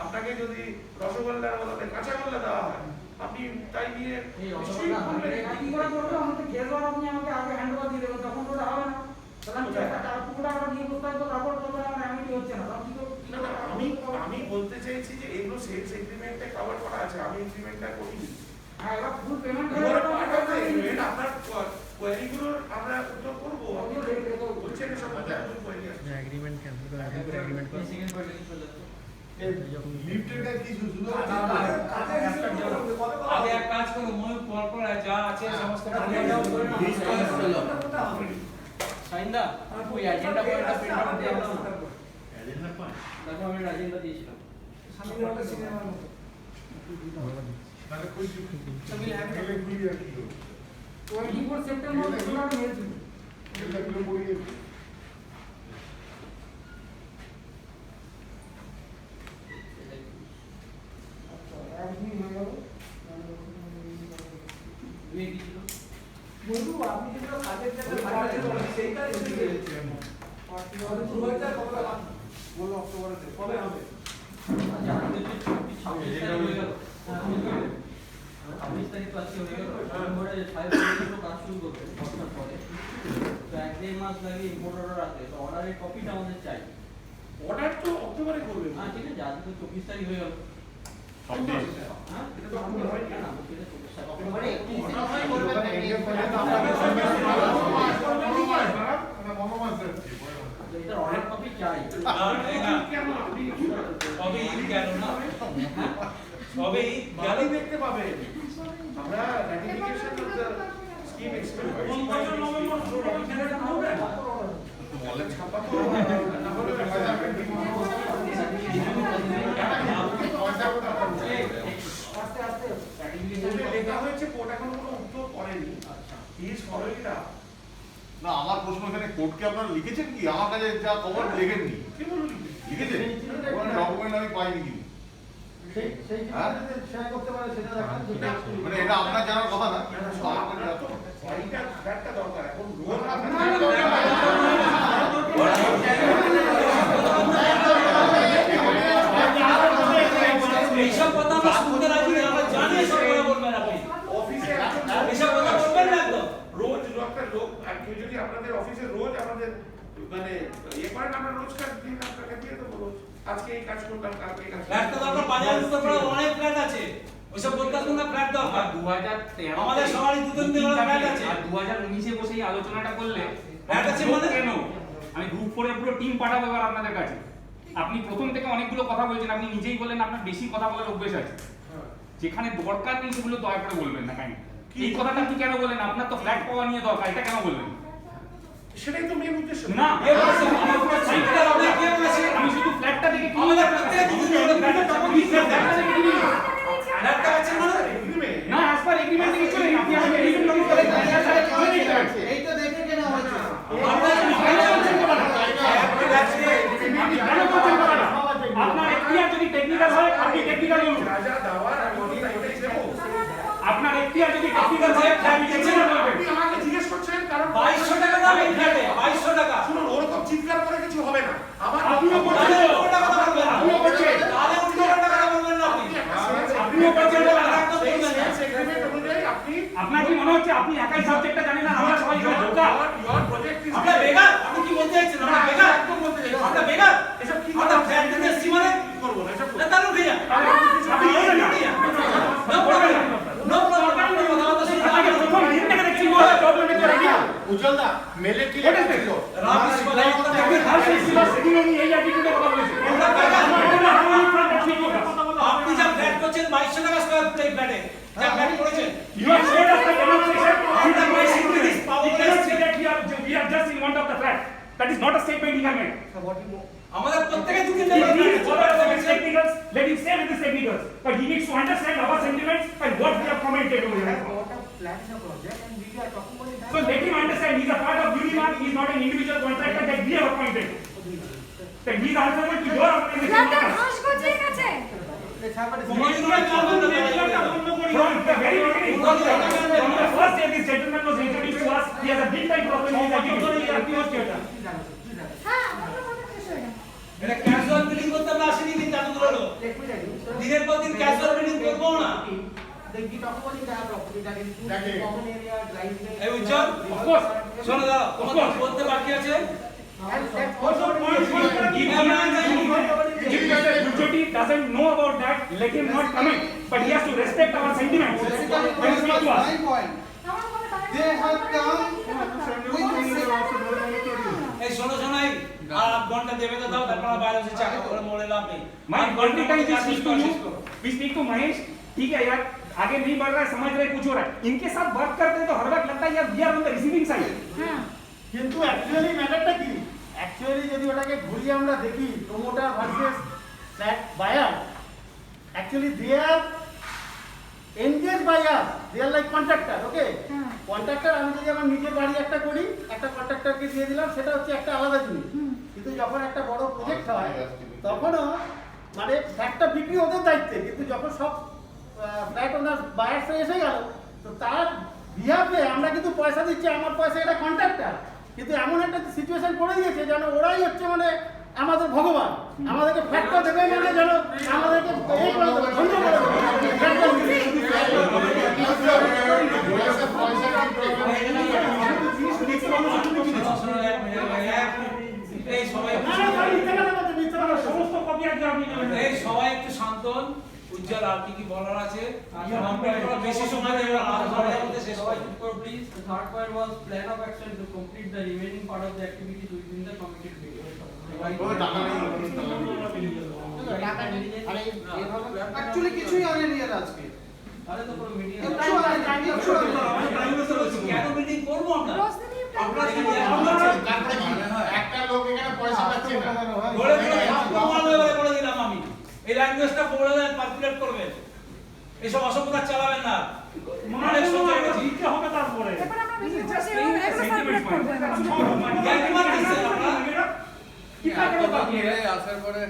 আপনাকে যদি রসগোল্লার বদলে কাঁচাগোল্লা দেওয়া হয় আপনি তাই নিয়ে এই নিশ্চয়ই রসগোল্লা বলবেন। কি করে করবে আমাদের কেস আপনি আমাকে আগে হ্যান্ড ওভার দিয়ে দেবেন তখন ওটা হবে না তাহলে আমি একটা 4 কোটি টাকা দিয়ে করতে হবে, তারপর বলবো আমার এমনি হচ্ছে না, তখন কি করব? না, না, আমি বলতে চাইছি যে এগুলো সেলস এগ্রিমেন্টে কভার করা আছে, আমি এগ্রিমেন্টটা করিনি। হ্যাঁ, এবার full payment You are a part of the agreement, আপনার কোয়েরিগুলোর আমরা উত্তর করবো। বলছেন এসব কথা, কোয়েরি আছে। এই সেকেন্ড পয়েন্টে কি চলে যাচ্ছে? লিফটেড কি শুধু আগে এক কাজ করো, ময়ূর পরপর যা আছে সমস্ত সাইন্দা ওই এজেন্ডা পয়েন্টটা প্রিন্ট আউট দিয়ে দাও না। এজেন্ডা পয়েন্ট দেখো আমি এজেন্ডা দিয়েছিলাম। স্বামীর সিনেমার মতো। তাহলে কই এগুলো খুলি আর কি হলো? 24 সেপ্টেম্বর তোমরা মেল দিও। এগুলো পড়িয়ে আচ্ছা, একদিন হয়ে গেল। দুই কি ছিল? বন্ধু আপনি যেটা কাজের জায়গায় পাঠিয়েছেন সেইটা এসে গেছে। বলো অক্টোবরেতে কবে হবে? আচ্ছা আমাদের যে 26 তারিখ হয়ে গেল। 26 তারিখ তো আজকে হয়ে গেল। নভেম্বরে 5 তারিখে কাজ শুরু করবে বছর পরে। তো 1-1.5 মাস লাগে ইম্পোর্ট অর্ডার আছে। তো অর্ডারের কপিটা আমাদের চাই। অর্ডার তো অক্টোবরে করবে। হ্যাঁ ঠিক আছে, আজকে তো 24 তারিখ হয়ে গেল। হ্যাঁ এটা তো অক্টোবর হয় না না। না সেটা 24 তারিখ। অক্টোবরে 31 তো এটার অর্ডার কপি চাই। কেন আপনি সবে ঈদ গেল না, সবে ঈদ গেল। গাড়ি দেখতে পাবেন। আমরা র্যাটিফিকেশন অফ দ্য স্কিম এক্সপেক্ট কোন বছর নভেম্বর 16 ছেলেটা হবে? মলে ছাপা তো না হলে আস্তে আস্তে লেখা হয়েছে কোর্ট এখনো কোনো উত্তর করেনি। আচ্ছা প্লিজ ফলো ইট আপ। না আমার প্রশ্ন এখানে কোর্টকে আপনারা লিখেছেন কি? আমার কাছে যা খবর লেখেননি। কি বলুন? লিখেছেন? ডকুমেন্ট আমি পাইনি কিন্তু। সেই ক্ষেত্রে শেয়ার করতে পারে সেটা দেখান। মানে এটা আপনার জানার কথা না। আপনার তো এইটা ব্যাটটা দরকার এখন রোল এইসব কথা আমরা শুনতে রাজি না, আমরা জানি এসব কথা বলবেন আপনি। অফিসে এসব কথা বলবেন না একদম। রোজ একটা লোক আর কেউ যদি আপনাদের অফিসে রোজ আমাদের মানে ইয়ে করেন, আমরা রোজ কাজ দিন আপনাকে দিয়ে দেবো রোজ। আজকে এই কাজ করলাম, কালকে এই কাজ ফ্ল্যাট তো দরকার, বাজার উত্তরপাড়া অনেক ফ্ল্যাট আছে। ওইসব বলতে আসুন না, ফ্ল্যাট দরকার। 2013 আমাদের সবারই দুজন তিনজন ফ্ল্যাট আছে। আর 2019 এ বসে এই আলোচনাটা করলে ফ্ল্যাট আছে মানে? কেন? আমি গ্রুপ করে পুরো টিম পাঠাবো এবার আপনাদের কাছে। আপনি প্রথম থেকে অনেকগুলো কথা বলছেন, আপনি নিজেই বলেন আপনার বেশি কথা বলার অভ্যেস আছে। যেখানে দরকার নেই সেগুলো দয়া করে বলবেন না। কাহিনী এই কথাটা আপনি কেন বলেন? আপনার তো ফ্ল্যাট পাওয়া নিয়ে দরকার, এটা কেন বলবেন? সেটাই তো মেন উদ্দেশ্য। না, কে বলেছে? আমার পুরো সাইটটা আপনি কে বলেছে? আমি শুধু ফ্ল্যাটটা দেখে কি আমাদের প্রত্যেক দুজন করে ফ্ল্যাট আছে। আপনি ফ্ল্যাটটা দেখে কি নিলেন? ফ্ল্যাটটা আছে মানে? এগ্রিমেন্ট না, as per agreement থেকে চলে আপনি আমাকে এগ্রিমেন্ট লঙ্ঘন করে এই তো দেখে কেনা হয়েছে। আপনার কি ফাইনাল করছেন কথাটা? আপনি আছে আপনি কেন করছেন কথাটা? আপনার এখতিয়ার যদি টেকনিক্যাল হয় আপনি টেকনিক্যাল বলুন। যা যা দেওয়ার আমি ওটাই দেবো। আপনার এখতিয়ার যদি টেকনিক্যাল হয় আপনি টেকনিক্যাল বলবেন। আপনি আমাকে জিজ্ঞেস করছেন কারণ 2200 টাকা দাম এই ফ্ল্যাটে, 2200 টাকা। শুনুন, ওরকম চিৎকার করে কিছু হবে না। আমার আপনিও করছেন। তাহলে উল্টো টাকা বলবেন না। আপনিও করছেন। তাহলে উল্টো টাকা বলবেন না আপনি। আপনিও করছেন। সেলস এগ্রিমেন্ট অনুযায়ী আপনি আপনার কি মনে হচ্ছে আপনি একাই সাবজেক্টটা জানেন না? আমরা সবাই এখানে ঢোকা। your project is আমরা বেকার? আপনি কি বলতে চাইছেন? আমরা বেকার? একদম বলতে চাইছি। আমরা বেকার? এসব কি আমরা ফ্ল্যাট দিতে সীমানে করবো না এসব না, তাহলে উঠে যান। আপনি বলবেন না। No problem. No problem. কথা শুনুন। আপনাকে প্রথম দিন থেকে দেখছি ও প্রবলেম এর রেডি না। উজ্জ্বল দা মেলে কি What is লেখা this? ছিল? রাবিশ কথা আপনি হার ছিল সেদিন উনি এই অ্যাটিটিউডে কথা বলেছেন। আমরা বেকার। আপনি আপনি যা ফ্ল্যাট করছেন 2200 টাকা স্কয়ার ফুট এই ফ্ল্যাটে যা ফ্ল্যাট করেছেন, You have said after demonstration, Under my security power you cannot is- say that we are just in want of the flat. That is not a statement he can make. আমাদের প্রত্যেকে দুটো If he is bothered with his technicals, let him stay with his technicals. But he needs to understand our sentiments and what we have commented over here. flat is a project and we are talking about it. So let him understand he is a part of Unimark, he is not an individual contractor that we have appointed. That he is answerable to your organization. not us. কোমরজোড়ায় কাজ করতে পারে। From the very beginning, from the first day this gentleman was introduced to us, he has a big time problem in his attitude. এটা casual billing করতে আমরা আসিনি, দিন চালু করলো। দিনের পর দিন ক্যাজুয়াল বিলিং করবো না। we talk about entire property that includes That is- common area, driveway. এই উজ্জ্বল, of course. শোনো দাদা, তোমাদের বলতে বাকি আছে? And that's also If Mr. Gujjoti doesn't know about that, let him not comment. But he has to respect our sentiments. Basically, When he that speak was to us. my point. They have come with এই শোনো শোনাই, আর 8 ঘন্টা দেবে তো দাও, তারপর বাইরে বসে চা করে মোড়ে লাভ নেই। My 8 ঘন্টা every time we কাজ speak to শেষ you, করো। we speak to Mahesh. ठीक है यार, आगे नहीं बढ़ रहा है, समझ रहे कुछ हो रहा है। इनके साथ बात करते हैं तो हर वक्त लगता है यार we are on the receiving side. কিন্তু অ্যাকচুয়ালি ম্যাটারটা কি অ্যাকচুয়ালি যদি ওটাকে ঘুরিয়ে আমরা দেখি promoter versus flat buyer actually they are engage buyer they are like contractor okay contractor আমি যদি আমার নিজের বাড়ি একটা করি একটা কন্ট্রাক্টরকে দিয়ে দিলাম সেটা হচ্ছে একটা আলাদা জিনিস কিন্তু যখন একটা বড় প্রজেক্ট হয় তখনও মানে ফ্ল্যাটটা বিক্রি ওদের দায়িত্বে কিন্তু যখন সব ফ্ল্যাট ওনার বায়ার্সে এসে গেল তো তার বিহাফে আমরা কিন্তু পয়সা দিচ্ছি আমার পয়সা এটা কন্ট্রাক্টর কিন্তু এমন একটা সিচুয়েশন করে দিয়েছে যেন ওরাই হচ্ছে মানে আমাদের ভগবান আমাদেরকে ফ্ল্যাটটা দেবে মানে যেন আমাদেরকে এই করে দেবে ধন্য করে এই সবাই সমস্ত কপি আজকে আপনি নেবেন। এই সবাই একটু শান্ত হন। উজ্জ্বল আর কি বলার আছে? কমপ্লিট করা বেশি সময় দেবে না, আর ঘরের মধ্যে শেষ সবাই করো। চুপ করো please. The third point was plan of action to complete the remaining part of the activities within the committed period. কোনো টাকা নেই, টাকা নেই। Actually কিছুই আনেনি এরা আজকে। তাহলে তো পুরো মিডিয়া কিচ্ছু আনেনি, কিচ্ছু আনেনি। কেন মিটিং করবো আমরা? আপনারা একটা লোক এখানে পয়সা পাচ্ছে না। বলে দিলাম, বলে দিলাম আমি। এই ল্যাঙ্গুয়েজটা বলে দেন, পারফেক্ট করবেন। এসব অসভ্যতা চালাবেন না। মানে সোজা দিতে হবে তারপরে। গ্যারান্টি মারতেছেন আপনারা? কি কারণে বাকি है? আসার পরে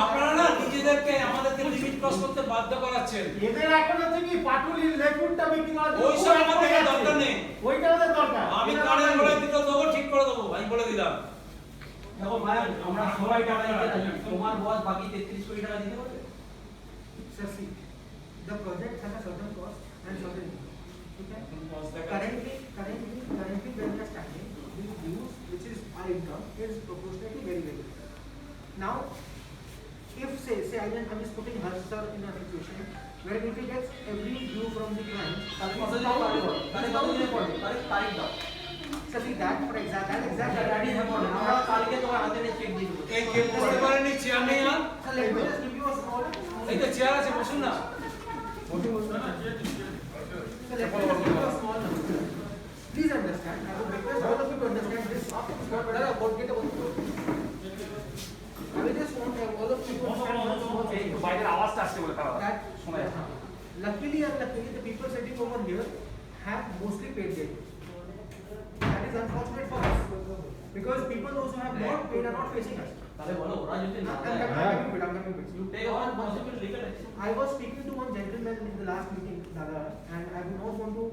আপনারা না নিজেদেরকে আমাদেরকে লিমিট ক্রস করতে বাধ্য করাচ্ছেন। এদের এখন হচ্ছে কি পাটুলির লেগুনটা বিক্রি করার জন্য ওইসব আমাদের দরকার নেই। ওইটা ওদের দরকার আমি কানের বলে দিতে দেবো, ঠিক করে দেবো, আমি বলে দিলাম। দেখো ভাই আমরা সবাই টাকা দিতে রাজি। তোমার বস বাকি 33 কোটি টাকা দিতে পারবে? Sir, see, the project has a certain cost and certain income. Okay? Currently, where we are standing, the dues, which is our income, is proportionately very, very less. Now, if say I'm just putting her sir in a situation where if he gets every due from the client, তাহলে কত দিন পরে হবে? তাহলে কত দিন পরে? তারিখ দাও। so see that for exact ready হয়ে পড়ো। আমরা কালকে তোমার হাতে নিয়ে চেক দিয়ে দেবো। এই কেউ বুঝতে পারেনি চেয়ার নেই আর? So let me just give you a small. এই তো চেয়ার আছে, বসুন না। So let me just give you a small number. Please understand. I would request all of you to understand this. Get about I will just want all of you to understand one small thing. বাইরের আওয়াজটা আসছে বলে তারা That শোনা যাচ্ছে। luckily and luckily the people sitting over here have mostly paid their dues. That is unfortunate for us because people those who have not paid are not facing us. তাহলে বলো ওরা যদি না I'm দেয়, coming with you take all possible legal action. I was speaking to one gentleman in the last meeting, Dada, and I would not want to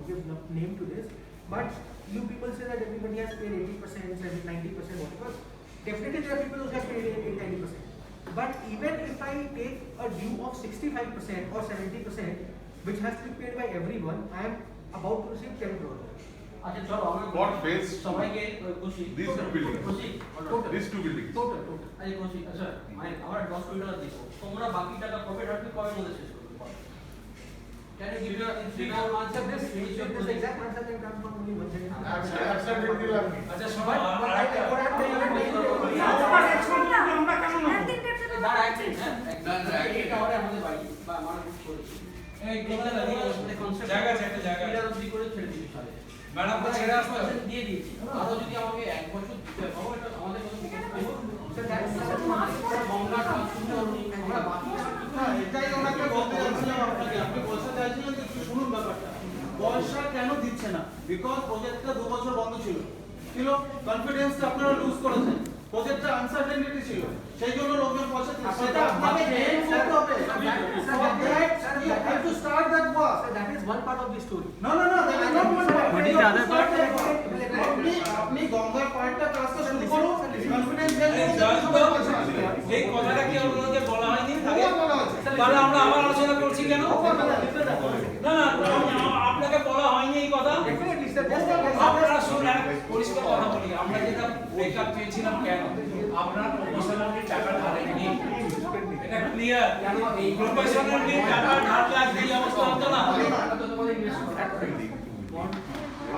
give name to this, but you people say that everybody has paid 80%, 90%, whatever. Definitely there are people who have paid 80-90%. But even if I take a due of 65% or 70%, which has to be paid by everyone, I am about to receive 10 crore. আচ্ছা চলো আমরা What phase? সবাইকে খুশি These two buildings. খুশি Total. These two buildings. Total. আরে খুশি আচ্ছা মানে আমরা 10 কোটি টাকা দিব তোমরা বাকি টাকা প্রফিট আসবে কবে মধ্যে শেষ করবে can you give you in 3-4 months of this This exact answer can come from only one gentleman. আচ্ছা শোনো, But আর I একটা would have to আমরা কেমন দাঁড়া একদিন হ্যাঁ এটা হবে আমাদের বাড়ি বা আমার বুক করেছি এই এটা কোথায় কনসেপ্ট জায়গা আছে, একটা জায়গা আছে। পিলার অবধি করে ছেড়ে দিতে পারে ম্যাডাম তো ছেড়ে আসতে হবে। দিয়ে দিয়েছি আরো যদি আমাকে 1 বছর দিতে হবে এটা আমাদের কোনো টিকিট পাবো So that's গঙ্গা ট্রান্সফার আমরা বাকি হ্যাঁ, এটাই ওনাকে বলতে যাচ্ছিলাম আপনাকে। আপনি বলতে চাইছিলেন যে একটু শুনুন ব্যাপারটা। পয়সা কেন দিচ্ছে না? বিকজ প্রজেক্টটা 2 বছর বন্ধ ছিল। কনফিডেন্সটা আপনারা লুজ করেছেন। প্রজেক্টটা আনসার্টেনিটি ছিল। সেই জন্য লোকজন পয়সা দিচ্ছে। সেটা আপনাকে চেঞ্জ করতে হবে। For that, you have to start that work. So that is one part of the story. No, that is not one part. You have to start that work. আপনি গঙ্গার পার্টটা কাজটা শুরু করুন। কনফিডেন্স এই জয়ন্ত, এই কথাটা কি আপনাদের তাহলে আমরা আবার আলোচনা করছি কেন? না না, আপনাকে বলা হয়নি এই কথা। আপনারা শুনুন, পরিষ্কার কথা বলি, আমরা যেটা ব্রেকআপ চেয়েছিলাম কেন? আপনার প্রফেশনালি টাকা ঢালেননি, এটা ক্লিয়ার। প্রফেশনালি টাকা ঢাললে আজ এই অবস্থা হতো না।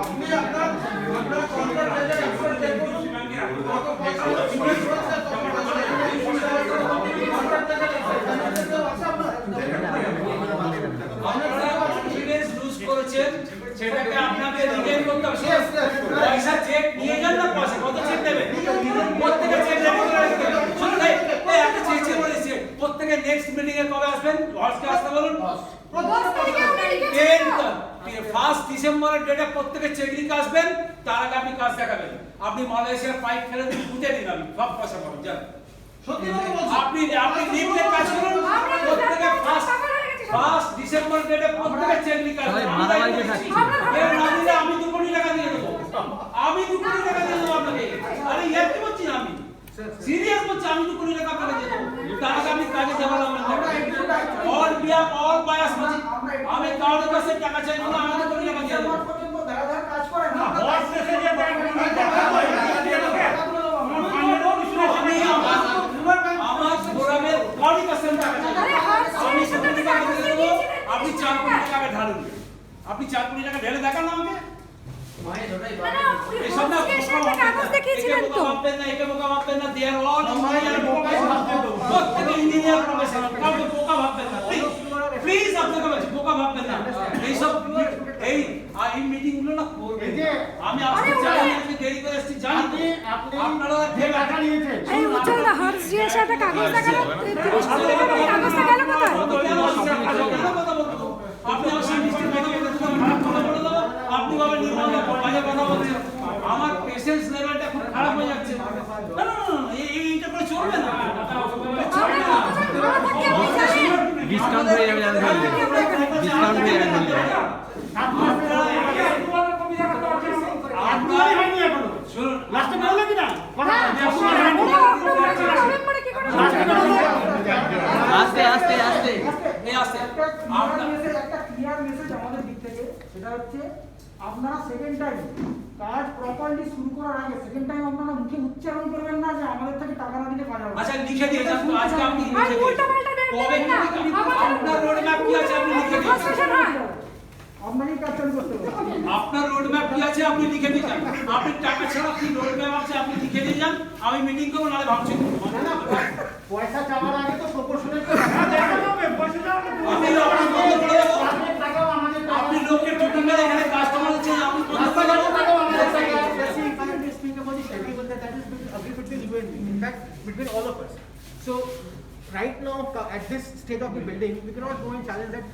আপনি আপনার কন্ট্রাক্ট এক্সপোর্ট দেখুন আপনারা কনফিডেন্স লুজ করেছেন, সেটাকে আপনাকে রিগেইন করতে হবে। পয়সা চেক নিয়ে যান না, পয়সা কত চেক দেবে? প্রত্যেকে চেক রেডি করে রাখবেন। শুনুন, এই একটা চেক চেক করেছে, প্রত্যেকে নেক্সট মিটিং এ কবে আসবেন? আজকে আসতে বলুন। 1 ডিসেম্বরের ডেটে প্রত্যেকে চেক লিখে আসবেন, তার আগে আপনি কাজ দেখাবেন। আপনি মালয়েশিয়ার পাইপ ফেলে দিয়ে বুঝে দিন, আমি সব পয়সা পাবেন। যান, সত্যি কথা বলছি। আপনি লিখে কাজ করুন। প্রত্যেকে 1 ডিসেম্বর ডেটে প্রত্যেকে চেক লিখে আসবেন। আমি 2 কোটি টাকা দিয়ে দেবো। আমি 2 কোটি টাকা দিয়ে দেবো আপনাকে। আরে ইয়ার কি বলছি না, আমি সিরিয়াস বলছি। আমি 2 কোটি টাকা আপনাকে দিয়ে দেবো, তার আগে আপনি কাজে ডেভেলপমেন্ট করবেন। অল বিয়া অল বায়াস বলছি, আমি কারোর কাছে টাকা চাইবো না, আমি 2 কোটি টাকা দিয়ে দেবো। কাজ করে না। আমার ফোরামের কারোর কাছে টাকা চাইবো না। আমি 2 কোটি টাকা দিয়ে দেবো, আপনি 4 কোটি টাকা ঢালুন। আপনি 4 কোটি টাকা ঢেলে দেখান না আমাকে। এই সব না কাগজ দেখিয়েছিলেন তো। ভাববেন না, একে বোকা ভাববেন না, দে আর অল ইঞ্জিনিয়ার প্রফেশনাল। প্রত্যেকটা ইঞ্জিনিয়ার প্রফেশনাল, কাউকে বোকা ভাববেন না। প্লিজ আপনাকে বলছি, বোকা ভাববেন না। এই সব এই মিটিং গুলো না করবেন। আমি আসতে চাই, আমি দেরি করে এসেছি জানি। আপনারা টাকা নিয়েছেন। এই উজ্জ্বল দা হার্স জিএস একটা কাগজ দেখালো, 30 কোটি টাকা কাগজটা গেল কোথায়? আপনি আমার সাথে মিষ্টি কথা বলতে খারাপ কথা বলে দেবো, আপনি ভাবে নির্মল বাজে কথা বলছেন। আমার পেশেন্স লেভেলটা খুব খারাপ হয়ে যাচ্ছে। না না না, এইটা করে চলবে না, চলবে না। ডিসকাউন্ট হয়ে যাবে, ডিসকাউন্ট হয়ে যাবে। আপনারই হয়নি এখনো। শুনুন, লাস্টে বললে কি না? নভেম্বরে কি করে আস্তে আস্তে আস্তে এই আসছে। একটা ক্লিয়ার মেসেজ আমাদের দিক থেকে, সেটা হচ্ছে আপনারা সেকেন্ড টাইম কাজ প্রপারলি শুরু করার আগে সেকেন্ড টাইম আপনারা মুখে উচ্চারণ করবেন না যে আমাদের থেকে টাকা না দিলে কাজ হবে না। আচ্ছা লিখে দিয়ে যান তো, আজকে আপনি লিখে আর দিন। উল্টোপাল্টা ডেট কবে দেবেন না। কি আপনার রোড ম্যাপ কি আছে আপনি লিখে দিন। ফ্রাস্ট্রেশন হয়। আপনারই কাজ চালু করতে হবে। আপনার রোড ম্যাপ কি আছে আপনি লিখে দিয়ে যান। আপনি টাকা ছাড়া কি রোড ম্যাপ আছে আপনি লিখে দিয়ে যান, আমি মিটিং করব, নালে ভাবছি। পয়সা চাওয়ার আগে তো প্রপোর্শনাল টাকা দেখাতে হবে। পয়সা চাওয়ার আগে আপনি আপনি বন্ধ করে দেবো। আপনার টাকাও আমাদের টাকা। আপনি লোককে টুটুন মেরে এখানে কাস্টমার হচ্ছে, আপনি বন্ধ করে দেবো। Between all of us. So, right now, at this state of the building, we cannot go and challenge that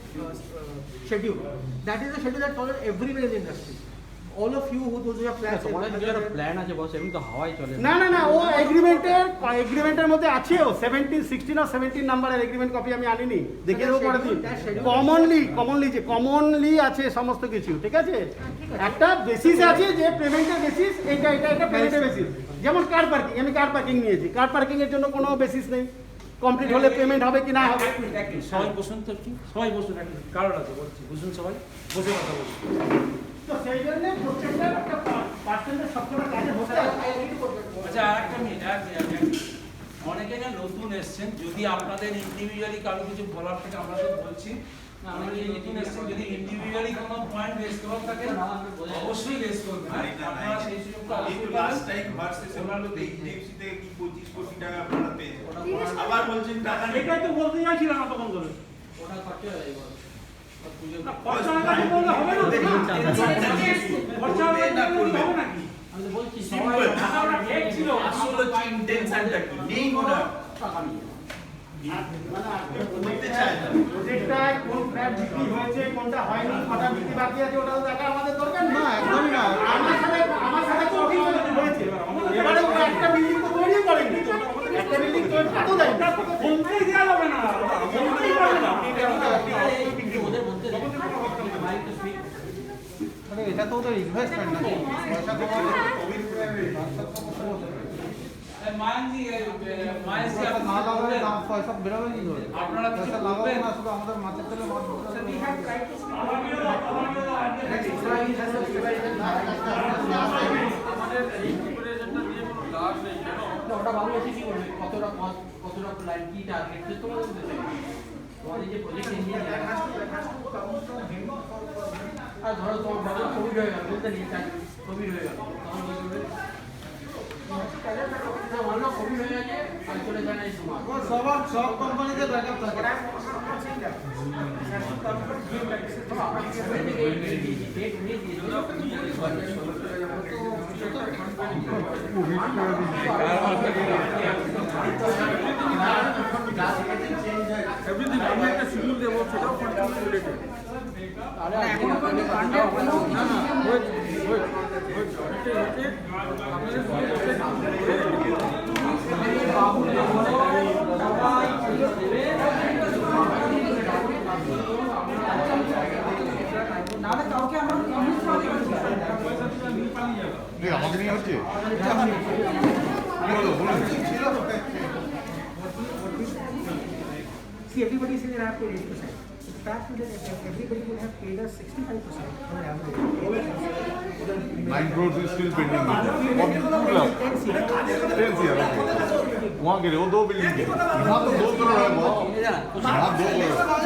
schedule. That is the schedule that's followed everywhere in the industry. All of you who those who have plans. Plan আছে বস, এমনি তো হাওয়াই চলে। না না না, ও এগ্রিমেন্টের মধ্যে আছে। ও 16 আর 17 নাম্বারের এগ্রিমেন্ট কপি আমি আনিনি, দেখে দেবো পরে দিন। কমনলি আছে সমস্ত কিছু, ঠিক আছে। একটা বেসিস আছে যে পেমেন্টের বেসিস, এটা পেমেন্টের বেসিস। যেমন কার পার্কিং, আমি কার পার্কিং নিয়েছি, কার পার্কিং এর জন্য কোনো বেসিস নেই। কমপ্লিট হলে পেমেন্ট হবে কি না হবে। সবাই বসুন তো, কি সবাই বসুন, একটু কারণ আছে বলছি, বসুন সবাই, বসে কথা বলুন। তো সেই জন্য প্রত্যেকটা একটা পার্সেন্টের সবকটা কাজে হতে হবে। আচ্ছা আরেকটা মিনিট, অনেকে না নতুন এসছেন, যদি আপনাদের ইন্ডিভিজুয়ালি কারো কিছু বলার থেকে আমরা তো বলছি, অনেকে নতুন এসছেন, যদি ইন্ডিভিজুয়ালি কোনো পয়েন্ট রেজ করার থাকে অবশ্যই রেজ করবেন। আপনারা সেই সুযোগটা লাস্ট টাইম ভার্সেস ওনারা তো এইচডিএফসি থেকে কি 25 কোটি টাকা আপনারা পেয়েছেন, আবার বলছেন টাকা নেই। এটাই তো বলতে চাইছিলাম না তখন ধরে। ওটা খরচা হয়ে যাবে, খরচা না করলে হবে না। খরচা না করলে হবে নাকি? আমি তো বলছি সিম্পল ছিল আসলে ইন্টেনশনটা কি নেই ওনা টাকা নিয়ে বলতে চায় না। প্রজেক্টটায় কোন ফ্ল্যাট বিক্রি হয়েছে, কোনটা হয়নি, কটা বিক্রি বাকি আছে, ওটা তো দেখা আমাদের দরকার না। একদমই না। আমার সাথে তো ঠিক হয়েছে। এবারে ও একটা বিল্ডিং তো তৈরি করেনি, একটা বিল্ডিং তৈরি কত দেয়, বলতেই দেওয়া যাবে না, বলতেই পারবে না। এটা তো ওদের ইনভেস্টমেন্ট নাকি, পয়সা মায়ানজি মায়ানজি না আপনি লাগালে দাম পয়সা বেরোবে কি করে? আপনারা কিছু পয়সা লাগাবো বলবেন? না, শুধু আমাদের মাছের তেলে মাছ So we have tried to speak আমাদের রিকুপারেশনটা দিয়ে কোনো লাভ নেই কেন ওটা বাবু এসে কি করবে কতটা কস্ট কতটা প্ল্যান কি টার্গেট তো তোমাদের দিতে তোমাদের যে প্রজেক্ট ইঞ্জিনিয়ার আর ধরো তোমার বাবু কোভিড হয়ে গেল বলতে নিয়ে কোভিড হয়ে গেল তখন কি করবে মানলো কোভিড হয়ে গেছে আর চলে যায় না এই সময় সব কোম্পানিতে ব্যাকআপ থাকে। এভরিথিং আমি একটা শিডিউল দেবো সেটাও কন্ট্রিবিউট রিলেটেড এখনো পর্যন্ত ফান্ডে কোনো না না হয়েছে আপনাদের নাহলে কাউকে আমরা কনভিন্স করতে পারছি না। আমাকে নিয়ে হচ্ছে বলো বলুন See, everybody says they have paid 80%. The fact is that everybody would have paid us 65% on average. 9 crores is still pending with them. What 2 lakh? 10 CR, okay. वहाँ गिरे वो 2 बिल्डिंग गिरे यहाँ तो 2 करोड़ है बहुत यहाँ 2 crore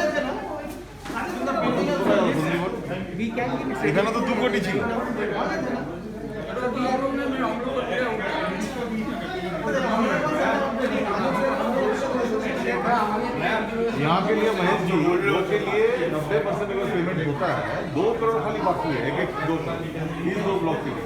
We can give it. এখানে তো 2 কোটি ছিল यहाँ के लिए महेश जी लोग के लिए 90% अगर पेमेंट होता है 2 करोड़ खाली बाकी है एक 2 ब्लॉक के लिए